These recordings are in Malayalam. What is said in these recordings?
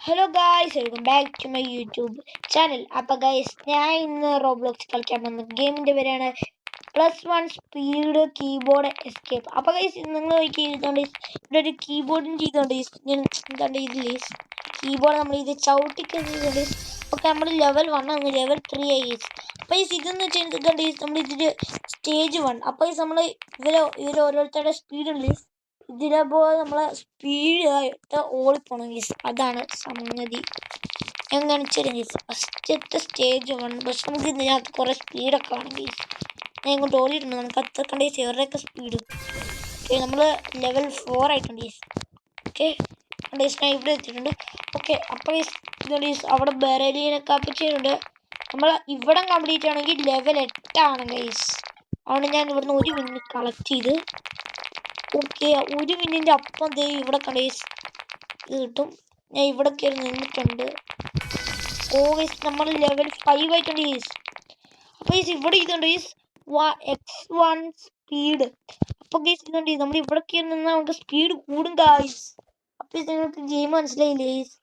Hello guys, welcome back to my YouTube channel. അപ്പോൾ ഗായ്സ്, ഞാൻ ഇന്ന് റോബ്ലോക്സ് കളിക്കാൻ വന്ന ഗെയിമിൻ്റെ പേരാണ് +1 സ്പീഡ് കീബോർഡ് എസ്കേപ്പ്. അപ്പോൾ ഗായ്സ്, നിങ്ങൾ ചെയ്തുകൊണ്ട് ഇവിടെ ഒരു കീബോർഡും ചെയ്തുകൊണ്ട് ഞാൻ എന്താണ് ഇതിൽ കീബോർഡ് നമ്മൾ ഇത് ചവിട്ടിക്കൊണ്ട് ഒക്കെ നമ്മൾ ലെവൽ 1 ആണ്, ലെവൽ 3 ആയി. അപ്പോൾ ഇതെന്ന് വെച്ചാൽ നമ്മൾ ഇതിൽ സ്റ്റേജ് 1. അപ്പോൾ നമ്മൾ ഇവർ ഓരോരുത്തരുടെ സ്പീഡ് ഉണ്ട്. ഇതിനെപ്പോലെ നമ്മളെ സ്പീഡായിട്ട് ഓടിപ്പോണം ഗീസ്. അതാണ് സംഗതി. ഞാൻ കാണിച്ചുതരാം ഗീസ്. ഫസ്റ്റത്തെ സ്റ്റേജ് 1. പക്ഷെ നമുക്ക് ഇതിനകത്ത് കുറേ സ്പീഡൊക്കെ ആണ് ഗീസ്. ഞാൻ ഇങ്ങോട്ട് ഓടിയിട്ടുണ്ട്. നമുക്ക് അത്ര കണ്ട ഗീസ് ഇവരുടെയൊക്കെ സ്പീഡ്. ഓക്കെ, നമ്മൾ ലെവൽ 4 ആയിട്ടുണ്ട് ഗീസ്. ഓക്കെ, ഗീസ് ഞാൻ ഇവിടെ എത്തിയിട്ടുണ്ട്. ഓക്കെ, അപ്പോൾ ഗീസ് അവിടെ ബെറലീനൊക്കെ അപ്പിച്ചിട്ടുണ്ട്. നമ്മൾ ഇവിടെ കംപ്ലീറ്റ് ആണെങ്കിൽ ലെവൽ 8 ആണ് ഗീസ്. അതുകൊണ്ട് ഞാൻ ഇവിടുന്ന് 1 മിനിറ്റ് കളക്ട് ചെയ്ത് ഓക്കെ 1 മിനിറ്റിൻ്റെ അപ്പം ഇവിടെ കണ്ടേസ് ഇത് കിട്ടും. ഞാൻ ഇവിടെ കയറി നിന്നിട്ടുണ്ട്. ഓ ഗൈസ്, നമ്മൾ ലെവൽ 5 ആയിട്ടുണ്ട് ഗൈസ്. അപ്പോൾ ഗൈസ് ഇവിടെ ഇതുണ്ട് ഗൈസ് X1 സ്പീഡ്. അപ്പോൾ ഗൈസ് ഇതുണ്ട് നമ്മൾ ഇവിടെ കയറി നിന്നാൽ നമുക്ക് സ്പീഡ് കൂടും ഗൈസ്. അപ്പോൾ നിങ്ങൾക്ക് ഗെയിം മനസ്സിലായില്ലേ ഗൈസ്?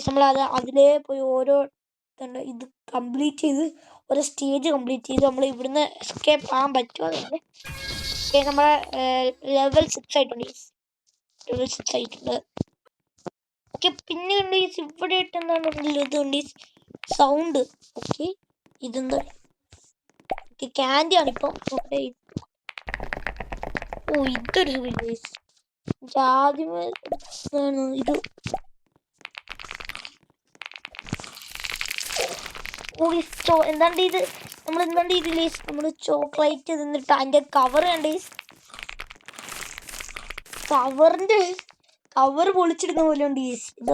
നമ്മൾ അതിലേ പോയി ഓരോ ഇത് കംപ്ലീറ്റ് ചെയ്ത് ഓരോ സ്റ്റേജ് കംപ്ലീറ്റ് ചെയ്ത് നമ്മൾ ഇവിടുന്ന് എസ്കേപ്പ് ആകാൻ പറ്റുമോ? അതുകൊണ്ട് നമ്മളെ ലെവൽ 6 ആയിട്ടുണ്ട്. ലെവൽ 6 ആയിട്ടുണ്ട്. ഓക്കെ, പിന്നെ ഉണ്ട് ഇവിടെ ഇട്ട് എന്താണ് ഇതുണ്ട് സൗണ്ട്. ഓക്കെ, ഇതെന്താ ക്യാൻഡി ആണ് ഇപ്പം. ഓക്കെ, ഓ ഇതൊരു ആദ്യമേ ഇത് എന്താണ്ട് ഇത് നമ്മൾ എന്താണ്ട് ഇതിൽ നമ്മൾ ചോക്ലേറ്റ് തിന്നിട്ട് അതിൻ്റെ കവർ കണ്ട് കവറിൻ്റെ കവർ പൊളിച്ചിടുന്ന പോലെ ഉണ്ട് ഗീസ്. ഇത്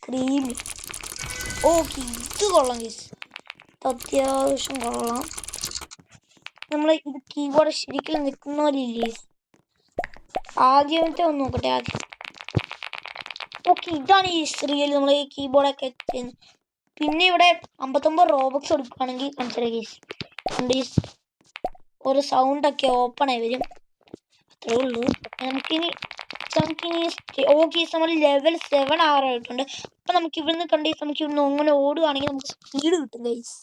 ക്രീം. ഓക്കെ, ഇത് കൊള്ളാം ഗീസ്. അത്യാവശ്യം കൊള്ളാം. നമ്മൾ ഇത് കീബോർഡ് ശരിക്കും നിൽക്കുന്ന പോലെ ഇല്ലേ? ആദ്യത്തെ ഒന്ന് നോക്കട്ടെ ആദ്യം. ഓക്കെ, ഇതാണ് ഈ റിയൽ നമ്മൾ ഈ കീബോർഡൊക്കെ ചെയ്യുന്നത്. പിന്നെ ഇവിടെ 59 റോബക്സ് കൊടുക്കുകയാണെങ്കിൽ മനസ്സിലായി ഗീസ്. ഒരു സൗണ്ടൊക്കെ ഓപ്പൺ ആയി വരും. അത്രേ ഉള്ളൂ. നമുക്കിനി ഓക്കെ, നമ്മൾ ലെവൽ 7 ആറായിട്ടുണ്ട്. അപ്പം നമുക്ക് ഇവിടുന്ന് നമുക്ക് ഇവിടുന്ന് അങ്ങനെ ഓടുകയാണെങ്കിൽ നമുക്ക് സ്പീഡ് കിട്ടും ഗൈസ്.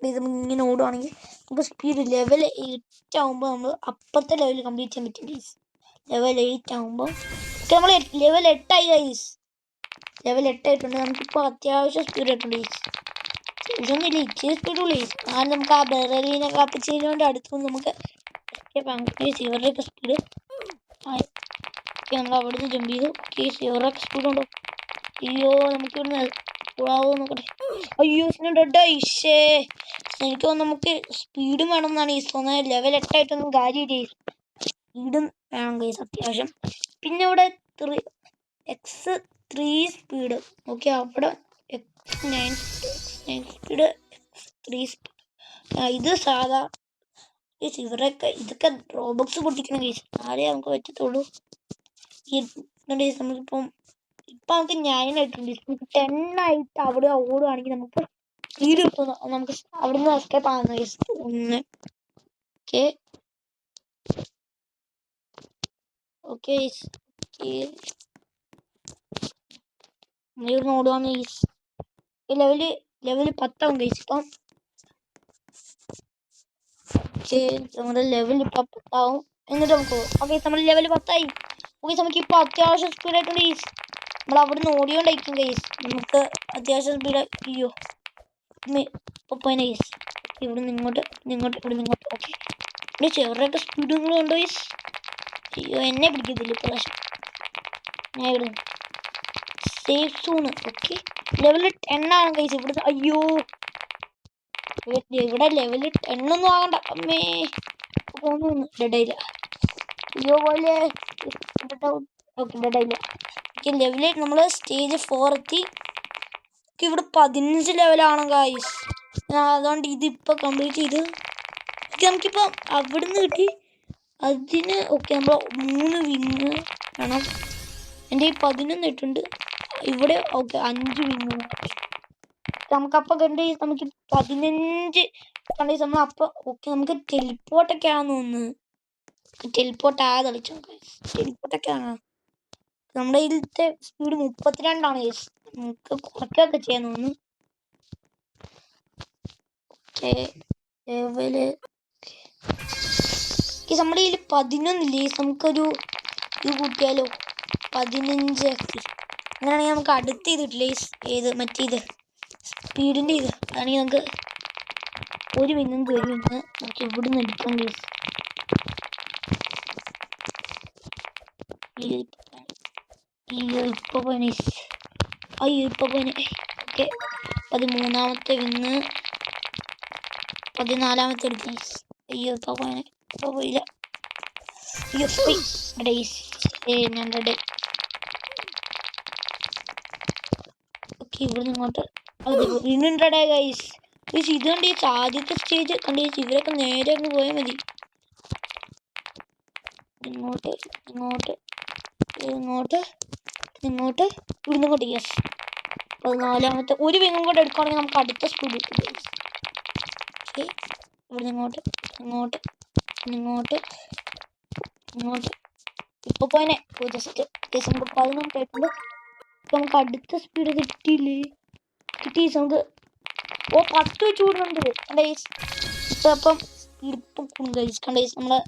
ഇങ്ങനെ ഓടുകയാണെങ്കിൽ നമുക്ക് സ്പീഡ് ലെവൽ 8 ആകുമ്പോൾ നമ്മൾ അപ്പുറത്തെ ലെവൽ കംപ്ലീറ്റ് ചെയ്യാൻ പറ്റും ഗൈസ്. ലെവൽ 8 ആകുമ്പോൾ നമ്മൾ ലെവൽ 8 ആയി ഗൈസ്. ലെവൽ 8 ആയിട്ടുണ്ട്. നമുക്കിപ്പോൾ അത്യാവശ്യം സ്പീഡ് ആയിട്ടുണ്ട് ഗൈസ്. ഇതൊന്നുമില്ല, ഇച്ചിരി സ്പീഡുള്ളൂ ഗൈസ്. കാരണം നമുക്ക് ആ ബെറലീനെ കാപ്പിച്ചതിനോട് അടുത്ത് നമുക്ക് ഇവരുടെയൊക്കെ സ്പീഡ് ആയി. നമ്മൾ അവിടുന്ന് ജമ്പ് ചെയ്തു. കേസ് ഇവരൊക്കെ സ്പീഡ് ഉണ്ടോ? അയ്യോ, നമുക്ക് ഇവിടുന്ന് കൂടാവോ നോക്കട്ടെ. അയ്യോ, ഡെഡായി. എനിക്ക് തോന്നുന്നു നമുക്ക് സ്പീഡും വേണം എന്നാണ് ഈ തോന്നുന്നത്. ലെവൽ 8 ആയിട്ടൊന്നും കാര്യമില്ല, സ്പീഡും വേണം കേസ് അത്യാവശ്യം. പിന്നെ ഇവിടെ X3 സ്പീഡ്. ഓക്കെ, അവിടെ X9 സ്പീഡ്, X3 സ്പീഡ്. ഇത് സാധാ ഇവരൊക്കെ ഇതൊക്കെ റോബക്സ് പൊട്ടിക്കണം കേസ്. ആരേ നമുക്ക് പറ്റത്തുള്ളൂ. നമുക്കിപ്പം നമുക്ക് 9 ആയിട്ടുണ്ട്. നമുക്ക് 10 ആയിട്ട് അവിടെ ഓടുകയാണെങ്കിൽ നമുക്ക് സ്പീഡ് കിട്ടുന്നു. നമുക്ക് അവിടുന്ന് എസ്കേപ്പ് ആകുന്ന കേസ് 1. ഓക്കെ ഓക്കെ ഇവിടുന്ന് ഓടുകയാണ് കേസ്. ലെവല് 10 ആവും കേസ്. ഇപ്പം നമ്മുടെ ലെവൽ ഇപ്പം 10 ആവും. എന്നിട്ട് നമുക്ക് ഓക്കെ നമ്മൾ ലെവൽ 10 ആയി. ഓക്കെ, നമുക്കിപ്പോൾ അത്യാവശ്യം സ്പീഡായിട്ടുണ്ട് കേസ്. നമ്മൾ അവിടുന്ന് ഓടിയോണ്ടായിരിക്കും കേസ്. നമുക്ക് അത്യാവശ്യം സ്പീഡ്. അയ്യോ, ഇപ്പോൾ പോയിന കേസ്. ഇവിടുന്ന് ഇങ്ങോട്ട് ഇവിടുന്ന് ഇങ്ങോട്ട്. ഓക്കെ, ഇവിടെ ചെറുതൊക്കെ സ്പീഡുകളും ഉണ്ടോ കേസ്? അയ്യോ, എന്നെ പിടിക്കത്തില്ല ഇപ്രാവശ്യം. ഞാൻ ഇവിടെ സേഫ് സോണ്. ഓക്കെ, ലെവൽ 10 ആണ് കേസ് ഇവിടുന്ന്. അയ്യോ, ഇവിടെ ലെവൽ 10 ഒന്നും ആകണ്ട. അമ്മേ, പോന്നു ഡെഡായില്ല. അയ്യോ പോലെ ഓക്കെ ഡെഡായില്ല. ഓക്കെ, ലെവൽ നമ്മൾ സ്റ്റേജ് 4 എത്തി. ഇവിടെ 15 ലെവലാണ് ഗായ്സ്. അതുകൊണ്ട് ഇതിപ്പോൾ കംപ്ലീറ്റ് ചെയ്ത് നമുക്കിപ്പോൾ അവിടുന്ന് കിട്ടി അതിന്. ഓക്കെ, നമ്മൾ 3 വിങ് വേണം. എൻ്റെ ഈ 11 ഇട്ടുണ്ട്. ഇവിടെ ഓക്കെ 5 വിങ് നമുക്കപ്പോൾ കണ്ട് നമുക്ക് 15 കണ്ട് നമ്മളപ്പോൾ ഓക്കെ നമുക്ക് ടെലിപ്പോർട്ടൊക്കെ ആണെന്ന് തോന്നുന്നു. ടെലിപ്പോർട്ട് ടെലിപ്പോർട്ടൊക്കെ ആണ്. നമ്മുടെ ഇതിലത്തെ സ്പീഡ് 32 ഗൈസ്. നമുക്ക് കുറയ്ക്കൊക്കെ ചെയ്യാൻ തോന്നുന്നു. ഓക്കെ ലെവല് നമ്മുടെ കയ്യിൽ 11 നമുക്കൊരു ഇത് കൂട്ടിയാലോ 15 ആക്കി. അങ്ങനെയാണെങ്കിൽ നമുക്ക് അടുത്ത് ചെയ്തിട്ടില്ലേ ഏത് മറ്റേത് സ്പീഡിൻ്റെ ഇത് അതാണെങ്കിൽ നമുക്ക് ഒരു വിന്നും തരും. നമുക്ക് ഇവിടുന്ന് എടുക്കാം ഗൈസ്. ഇപ്പൊ പോനെ അയ്യോ ഇപ്പൊ പോനെ. ഓക്കെ 13ാമത്തെ വിന്ന് 14ാമത്തെ എടുക്കാം. അയ്യോ ഇപ്പൊ പോനെ ഇപ്പൊ പോയില്ല. അയ്യോ ഞങ്ങളുടെ ഓക്കെ ഇവിടുന്ന് ഇങ്ങോട്ട് വിന്നുണ്ടേ ഗൈസ്. ഇത് കണ്ടേച്ച് ആദ്യത്തെ സ്റ്റേജ് കണ്ടേച്ച് ഇവരൊക്കെ നേരെ അങ്ങ് പോയാൽ മതി. ഇങ്ങോട്ട് ഇങ്ങോട്ട് ഇങ്ങോട്ട് ഇങ്ങോട്ട് ഇവിടുന്ന് ഇങ്ങോട്ട്. യെസ് 14ാമത്തെ ഒരു വിങ്ങും കൂടെ എടുക്കുകയാണെങ്കിൽ നമുക്ക് അടുത്ത സ്പീഡ് കിട്ടും. ഓക്കെ ഇവിടുന്ന് ഇങ്ങോട്ട് ഇങ്ങോട്ട് ഇങ്ങോട്ട് ഇങ്ങോട്ട് ഇപ്പൊ പോയനെ ജസ്റ്റ് നമുക്ക് 11 ആയിട്ടുണ്ട്. നമുക്ക് അടുത്ത സ്പീഡ് കിട്ടിയില്ലേ? കിട്ടി നമുക്ക്. ഓ 10 വെച്ച് കൂടുന്നുണ്ട് ഇപ്പം ഇപ്പം കണ്ടേസ് നമ്മളെ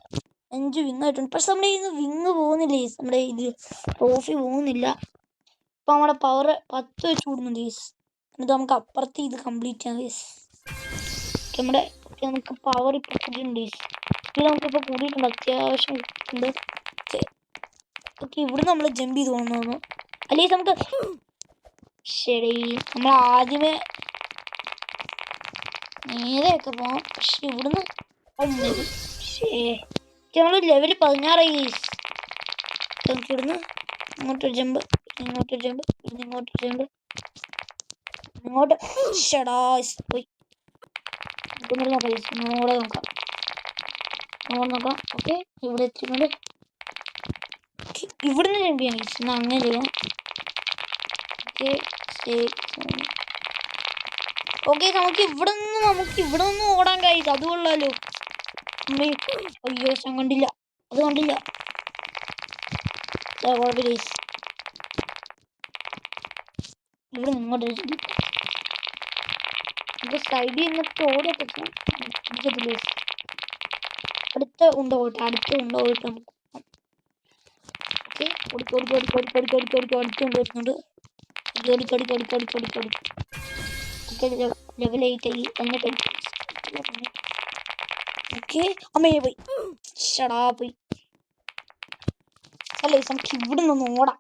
5 വിങ് ആയിട്ടുണ്ട്. പക്ഷെ നമ്മുടെ ഇത് വിങ് പോകുന്നില്ല ഗൈസ്. നമ്മുടെ ഇത് ട്രോഫി പോകുന്നില്ല. ഇപ്പം നമ്മുടെ പവർ 10 വെച്ച് കൂടുന്നുണ്ട് ഗൈസ്. എന്നിട്ട് നമുക്ക് അപ്പുറത്ത് ഇത് കംപ്ലീറ്റ് ചെയ്യാം ഗൈസ്. നമ്മുടെ നമുക്ക് പവർ ഇപ്പം കൂടിയിട്ടുണ്ട് ഗൈസ്. ഇത് നമുക്കിപ്പോൾ കൂടിയിട്ടുണ്ട്, അത്യാവശ്യം ഉണ്ട്. ഓക്കെ ഇവിടെ നമ്മൾ ജമ്പ് ചെയ്ത് പോകുന്നു അല്ലേ നമുക്ക്. ശരി നമ്മൾ ആദ്യമേ നേരെയൊക്കെ പോവാം. പക്ഷെ ഇവിടുന്ന് നമ്മൾ ലെവൽ 16 ഗൈസ്. നമുക്ക് ഇവിടുന്ന് ഇങ്ങോട്ടൊരു ജമ്പ് ഇങ്ങോട്ടൊരു ജമ്പ് ഇങ്ങോട്ടൊരു ജമ്പ് ഇങ്ങോട്ട്. ഷടാ പോയി. നോക്കാം ഗൈസ്, നോക്കാം നോക്കാം. ഓക്കെ ഇവിടെ എത്തിയിട്ടുണ്ട്. ഇവിടുന്ന് ജമ്പ് ചെയ്യാം ഗൈസ്. എന്നാൽ അങ്ങനെ ചെയ്യാം. ഓക്കെ നമുക്ക് ഇവിടെ നിന്ന് ഓടാൻ കഴിയും. അത് കൊള്ളാലോ. അയ്യോ ഞാൻ കണ്ടില്ല, അത് കണ്ടില്ല. കുഴപ്പമില്ല ഗൈസ്. ഇവിടെ ഇങ്ങോട്ട് സൈഡിൽ നിന്നൊക്കെ ഓടിയൊക്കെ അടുത്ത ഉണ്ട പോയിട്ട് നമുക്ക് ഓക്കെ അടുത്തുണ്ട് വരുന്നുണ്ട്. ലെവൽ 8 ആയി. ഓക്കെ അമ്മയെ പോയി. ഷടാ പോയി. അല്ലേ നമുക്ക് ഇവിടെ നിന്ന് ഓടാം.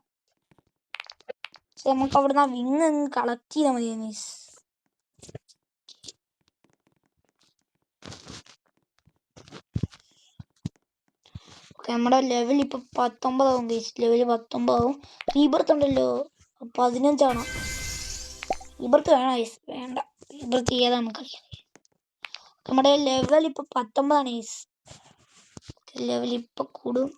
നമുക്ക് അവിടെ നിന്ന് വിങ് കളക്ട് ചെയ്താൽ മതി ഗൈസ്. ഓക്കെ നമ്മുടെ ലെവൽ ഇപ്പൊ 19 ആവും ഗൈസ്. ലെവൽ 19 ആവും. റീബർത്ത് ഉണ്ടല്ലോ 15 ആണോ? റീബർത്ത് വേണം ഗൈസ്. വേണ്ട, റീബർത്ത് ചെയ്യാതെ നമുക്കറിയാം. നമ്മുടെ ലെവൽ ഇപ്പൊ 19 ആണ് ഗൈസ്. ലെവൽ ഇപ്പൊ കൂടും,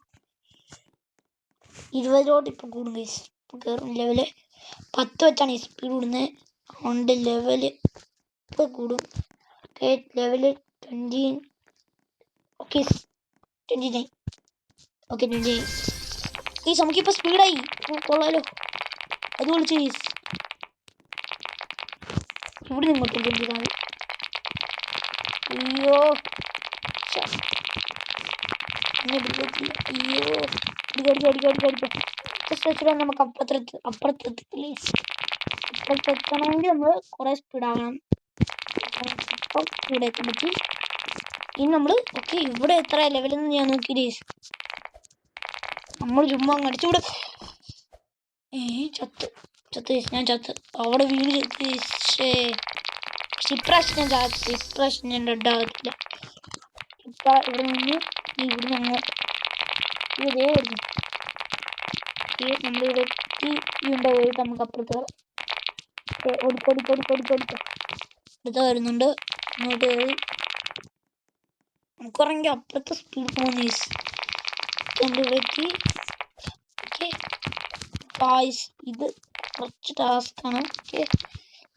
20 ഇപ്പൊ കൂടും ഗൈസ്. ഇപ്പൊ കയറും. ലെവല് 10 വെച്ചാണ് ഈ സ്പീഡ് കൂടുന്നത്. അതുകൊണ്ട് ലെവല് ഇപ്പൊ കൂടും. Okay level 20. Okay 29. Okay 29 guys. നമുക്കിപ്പോ സ്പീഡായി. കൊള്ളാലോ, അത് വിളിച്ചു ഗൈസ്. ഇവിടെ നിങ്ങോട്ട് ചെയ്താൽ അയ്യോ അയ്യോ നമുക്ക് അപ്പുറത്തെത്തണമെങ്കിൽ നമ്മൾ കുറെ സ്പീഡാകണം. ഇപ്പം സ്പീഡ് എത്താൻ പറ്റി. ഇനി നമ്മൾ ഓക്കെ ഇവിടെ എത്ര ലെവലെന്ന് ഞാൻ നോക്കി ഗൈസ്. നമ്മൾ ചുമ്മാ അടിച്ചു ഇവിടെ ചത്ത് ഗൈസ്. ഞാൻ ചത്ത് അവിടെ വീട് ഇപ്രാവശ്യം ഞാൻ ചാത്ത്. ഇപ്രാവശ്യം ഞാൻ ഡെഡാകത്തില്ല. ഇവിടെ നിന്ന് ഇവിടുന്ന് അങ്ങോട്ട് ഇതേ വരുന്നു. നമ്മളിവിടെ പോയിട്ട് നമുക്ക് അപ്പുറത്ത് അടുത്ത വരുന്നുണ്ട്. ഇങ്ങോട്ട് കയറി നമുക്ക് പറഞ്ഞെങ്കിൽ അപ്പുറത്തെ സ്പീഡ് പോകുന്ന ഇവിടെ എത്തി. ഓക്കെ ഗായ്സ് ഇത് കുറച്ച് ടാസ്ക്കാണ്. ഓക്കെ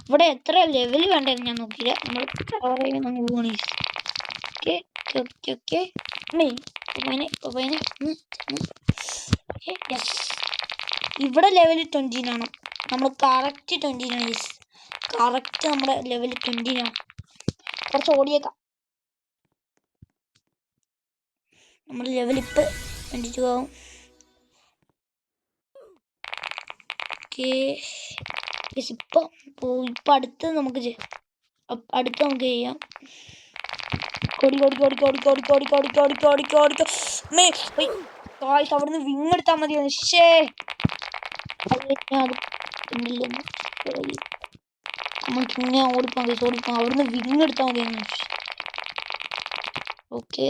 ഇവിടെ എത്ര ലെവൽ വേണ്ടതെന്ന് ഞാൻ നോക്കിയില്ല. നമ്മൾ കവർ ചെയ്യുന്ന പോവാണ്. ഓക്കെ ഓക്കെ ഓക്കെ യെസ് ഇവിടെ ലെവൽ 20 നമ്മൾ കറക്റ്റ് 20 കറക്റ്റ് നമ്മുടെ ലെവൽ 20 കുറച്ച് ഓടിയേക്കാം. നമ്മുടെ ലെവൽ ഇപ്പം 22 ആവും. ഓക്കെ ഇപ്പം അടുത്ത് നമുക്ക് ചെയ്യാം. അവിടുന്ന് വിങ്ങെടുത്താൽ മതിയാണ്. നമുക്കിങ്ങനെ ഓടിപ്പോകാം അവിടുന്ന് വിങ്ങെടുത്താൽ മതിയാണ്. ഓക്കെ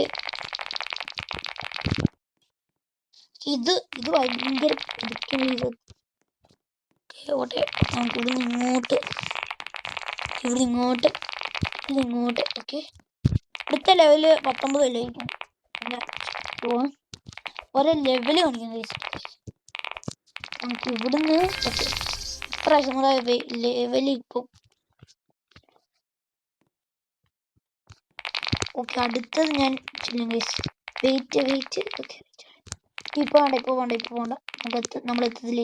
ഇത് ഭയങ്കര ഓട്ടെ. നമുക്ക് ഇവിടെ ഇങ്ങോട്ട് ഓക്കെ. അടുത്ത ലെവല് 19 അല്ലായിരിക്കും. ഓരോ ലെവല് കാണിക്കുന്നത് നമുക്ക് ഇവിടുന്ന്. ഇപ്രാവശ്യം നമ്മുടെ ലെവല് ഇപ്പോൾ ഓക്കെ. അടുത്തത് ഞാൻ വെയിറ്റ് ഓക്കെ. ഇപ്പോൾ വേണ്ട നമ്മളെത്തതില്ല.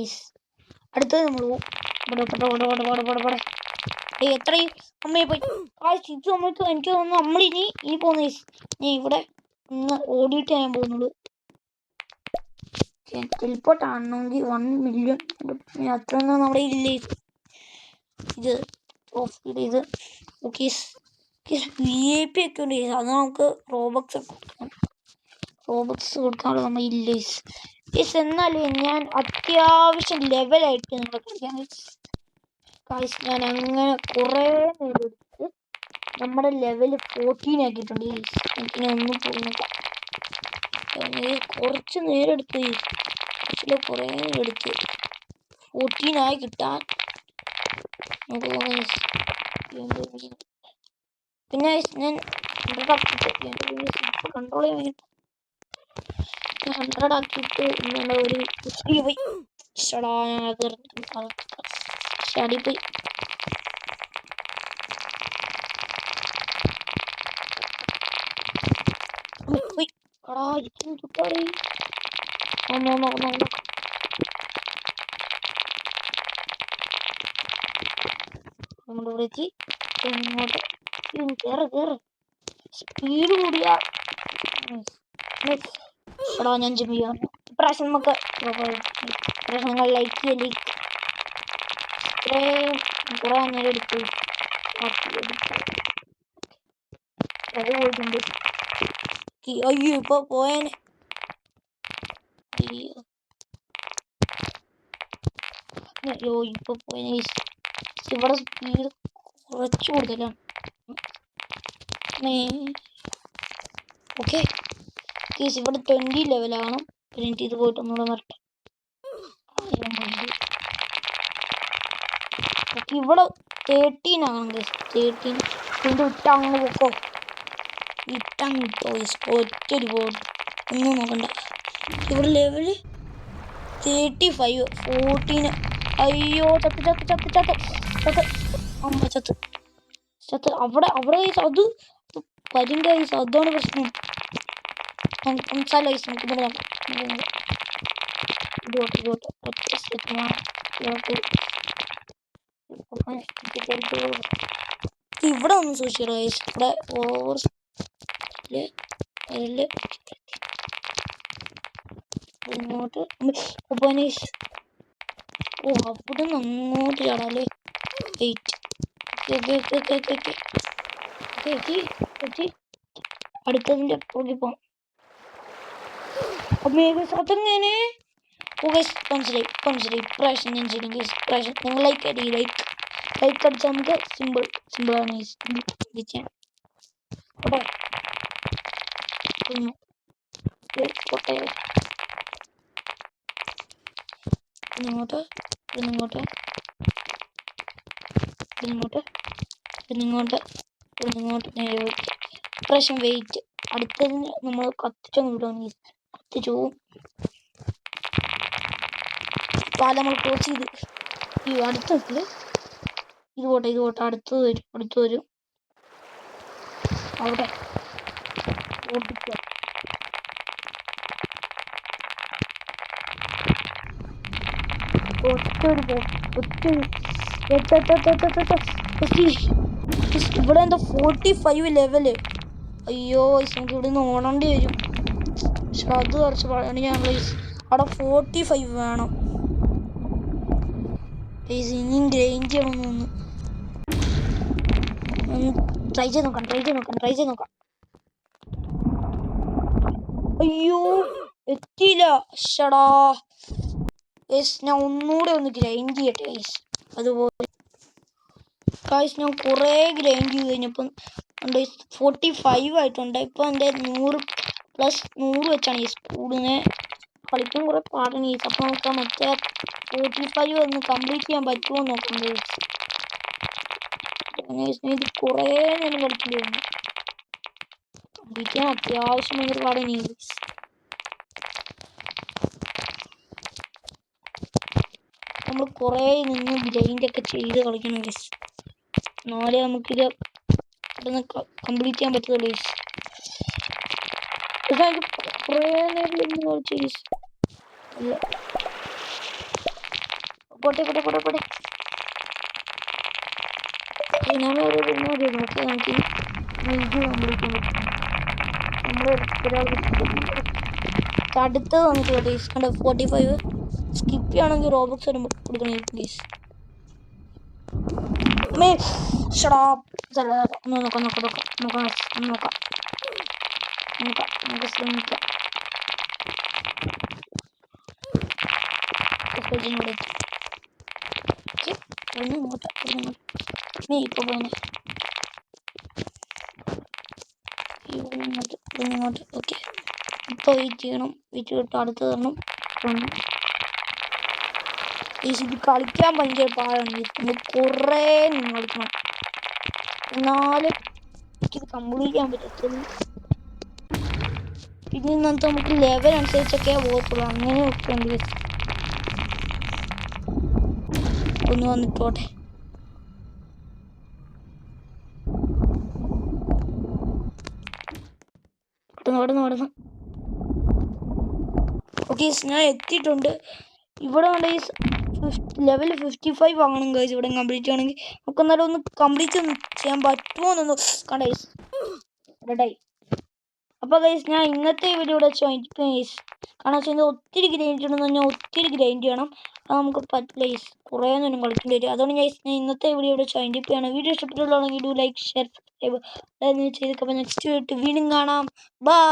അടുത്തത് നമ്മൾ എത്രയും അമ്മയെ പോയി ഇത് നമ്മൾക്ക് എനിക്ക് തോന്നുന്നു നമ്മളിനി പോകുന്ന ഞാൻ ഇവിടെ ഒന്ന് ഓടിയിട്ട് ഞാൻ പോകുന്നുള്ളൂ. ടെലിപ്പോർട്ട് ആണെങ്കിൽ 1 മില്യൺ അത്രയൊന്നും നമ്മുടെ ഇല്ലേ. ഇത് ഓക്കെ VIP ഒക്കെ ഉണ്ട്. അത് നമുക്ക് റോബക്സ് കൊടുക്കാനുള്ള നമ്മൾ ഇല്ലേ. എന്നാലും ഞാൻ അത്യാവശ്യം ലെവലായിട്ട് നിങ്ങൾ കളിക്കാൻ ഞാൻ അങ്ങനെ കുറേ നേരെടുത്ത് നമ്മുടെ ലെവല് 14 ആക്കിയിട്ടുണ്ട്. എനിക്കിനെ ഒന്നും പോകുന്നില്ല. കുറച്ച് നേരെടുത്ത് കുറേ നേരെടുത്ത് 14 ആയി കിട്ടാൻ പിന്നെ ഞാൻ 100 കൺട്രോൾ ചെയ്യാൻ 100 ആക്കിയിട്ട് ഒരു പോയി ചാടിപ്പോയി. നമ്മളിവിടെ എത്തി. ഇങ്ങോട്ട് കേറ് സ്പീഡ് കൂടിയ ഞാൻ ജമ്പ് ചെയ്യാം. ഇപ്രാവശ്യം നമുക്ക് നിങ്ങൾ ലൈക്ക് ചെയ്യല്ലേ. ഇത്രയും കുറെ നേരം എടുത്തു അത് പോയിട്ടുണ്ട്. അയ്യോ ഇപ്പൊ പോയേനെ. അയ്യോ ഇപ്പൊ പോയേനെ. ഇവിടെ സ്പീഡ് കുറച്ച് കൂടുതലാണ്. ഓക്കെ ഇവിടെ 20 ലെവലാണ്. പിന്നെ ഇത് പോയിട്ട് ഒന്നുകൂടെ വരട്ടെ. ഇവിടെ 13 ആണ്. 13 ഇട്ടങ്ങ് പൊക്കോ. ഒറ്റൊരു ബോട്ട് ഒന്നും നോക്കണ്ട. ഇവിടെ ലെവല് 35 14. അയ്യോ അമ്മ ചത്ത് അവിടെ അത് പരിൻ്റെ അതാണ് പ്രശ്നം. ഇവിടെ ഒന്നും സൂക്ഷിക്കണം. ഇവിടെ ഓവർ ഇങ്ങോട്ട് അവിടെ നിന്ന് അങ്ങോട്ട് ചാടാല്ലേ. അടുത്തതിൻ്റെ പുറകെ പോകാം. അതെങ്ങനെ മനസ്സിലായി. ഇപ്രാവശ്യം ഞാൻ ചെയ്യും. ഇപ്രാവശ്യം നിങ്ങൾ ലൈക്ക് അടിച്ചാൽ നമുക്ക് സിമ്പിളാണ് ചെയ്യാൻ. ഇങ്ങോട്ട് ഇപ്രാവശ്യം വെയിറ്റ്. അടുത്തതിന് നമ്മൾ കത്തിച്ചൊന്നും വിടുകയാണ്. കത്തിച്ചു പോവും. പാല നമ്മൾ ക്ലോസ് ചെയ്ത് അടുത്തത് ഇത് പോട്ടെ അടുത്ത് വരും. അവിടെ ഓടിക്കുക. ഇവിടെ എന്താ 45 ലെവല്. അയ്യോ നമുക്ക് ഇവിടെ നിന്ന് ഓടേണ്ടി വരും. പക്ഷെ അത് കുറച്ച് പണിയാണ് അവിടെ 45 വേണം. ഇനിയും ഗ്രൈൻഡ് ചെയ്യണമെന്ന് ട്രൈ ചെയ്ത് നോക്കാം. അയ്യോ എത്തിയില്ല. ഷടാ ഞാൻ ഒന്നുകൂടെ ഒന്ന് ഗ്രൈൻഡ് ചെയ്യട്ടെ അതുപോലെ ഞാൻ കുറേ ഗ്രൈൻഡ് ചെയ്ത് കഴിഞ്ഞപ്പം 45 ആയിട്ടുണ്ട്. ഇപ്പം എൻ്റെ 100+100 വെച്ചാണ് കൂടുന്നത്. കളിക്കാൻ കുറെ പാടാണ് അപ്പം നമുക്ക് മറ്റേ 45 ഒന്ന് കംപ്ലീറ്റ് ചെയ്യാൻ പറ്റുമോ നോക്കാം. ഇത് കുറേ നേരം കളിക്കേണ്ടി വന്നു. കംപ്ലീറ്റ് ചെയ്യാൻ അത്യാവശ്യം ഭയങ്കര പാടാണ്. നമ്മൾ കുറേ നിന്ന് ഗ്രൈൻഡൊക്കെ ചെയ്ത് കളിക്കണം ഗൈസ്. എന്നാലേ നമുക്കിത് പെട്ടെന്ന് കംപ്ലീറ്റ് ചെയ്യാൻ പറ്റുള്ളൂ ഗൈസ്. കുറേ നേരം നിന്ന് കളിച്ചു ഗൈസ്. പോട്ടെ അടുത്തത് വന്നിട്ട് ഗൈസ് കണ്ട 45 സ്കിപ്പ് ചെയ്യണമെങ്കിൽ റോബോക്സ് കൊടുക്കണേ പ്ലീസ്. നോക്കാം ശ്രമിക്കാം. ഇപ്പൊ പോയി ഇങ്ങോട്ട്. ഓക്കെ ഇപ്പൊ വെയിറ്റ് ചെയ്യണം. അടുത്ത് തരണം. ഇത് കളിക്കാൻ ഭയങ്കര പാടാണ്. കുറേ നിന്ന് കളിക്കണം എന്നാലും എനിക്കിത് കംപ്ലീറ്റ് ചെയ്യാൻ പറ്റത്തുള്ളൂ. പിന്നെ ഇന്നത്തെ നമുക്ക് ലെവൽ അനുസരിച്ചൊക്കെ പോകത്തുള്ളൂ. അങ്ങനെ വെക്കേണ്ടി ഒന്ന് വന്നിട്ടോട്ടെ. നടന്നു. ഓക്കെ ഞാൻ എത്തിയിട്ടുണ്ട്. ഇവിടെ ലെവൽ 55 ആകണം ഗൈസ്. ഇവിടെ കംപ്ലീറ്റ് ചെയ്യണമെങ്കിൽ നമുക്ക് എന്നാലും ഒന്ന് കംപ്ലീറ്റ് ചെയ്യാൻ പറ്റുമോ എന്നൊന്ന് കണ്ടേ റെഡായി. അപ്പോൾ ഗൈസ് ഞാൻ ഇന്നത്തെ വീഡിയോ ഇവിടെ ഗൈസ് കാരണം വെച്ചാൽ ഒത്തിരി ഗ്രൈൻഡ് ചെയ്യണമെന്ന് പറഞ്ഞാൽ ഒത്തിരി ഗ്രൈൻഡ് ചെയ്യണം. അത് നമുക്ക് പറ്റില്ല ഗൈസ്. കുറേ നേരം കളിക്കേണ്ടി വരും. അതുകൊണ്ട് ഗൈസ് ഞാൻ ഇന്നത്തെ വീഡിയോ ഇവിടെ വൈൻഡപ്പ് ചെയ്യണം. വീഡിയോ ഇഷ്ടപ്പെട്ടുള്ളതാണെങ്കിൽ ലൈക്ക് ഷെയർ സബ്സ്ക്രൈബ് ചെയ്തേക്കാം. നെക്സ്റ്റ് വീണ്ടും കാണാം. ബൈ.